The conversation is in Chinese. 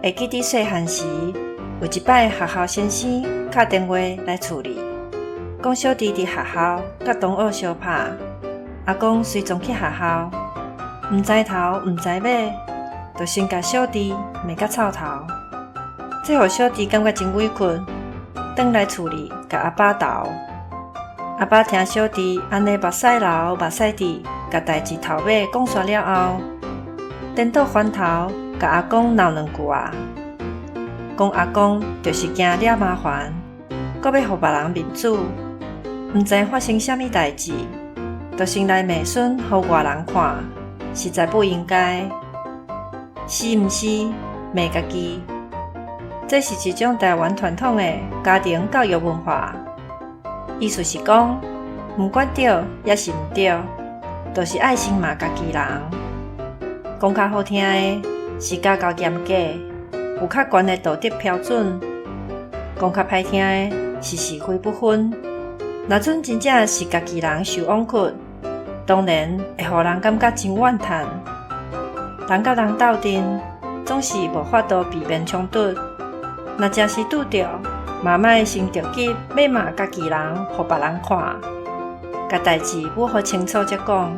会记伫细汉时，有一摆学校先生敲电话来处理，讲小弟伫学校甲同学相拍，阿公随从去学校，毋知头毋知尾，就先甲小弟骂甲臭头，这互小弟感觉真委屈，转来厝里甲阿爸斗。阿爸听小弟安尼目屎流目屎滴，甲代志头尾讲煞了后，颠倒翻头甲阿公闹两句啊，讲阿公就是惊惹麻烦，阁要互别人面子，毋知发生啥物代志，就先来骂孙互外人看，实在不应该。是毋是骂家己？这是一种台湾传统的家庭教育文化，意思是讲，毋管对也是毋对，都是爱先骂家己人。讲较好听的是家教严格，有较悬的道德标准；讲较歹听的是是非不分。若准真正是家己人受委屈，当然会互人感觉真怨叹。人甲人斗阵，总是无法度避免冲突。若真是拄着，嘛莫先着急要骂家己人，互别人看，甲代志抹好清楚再讲。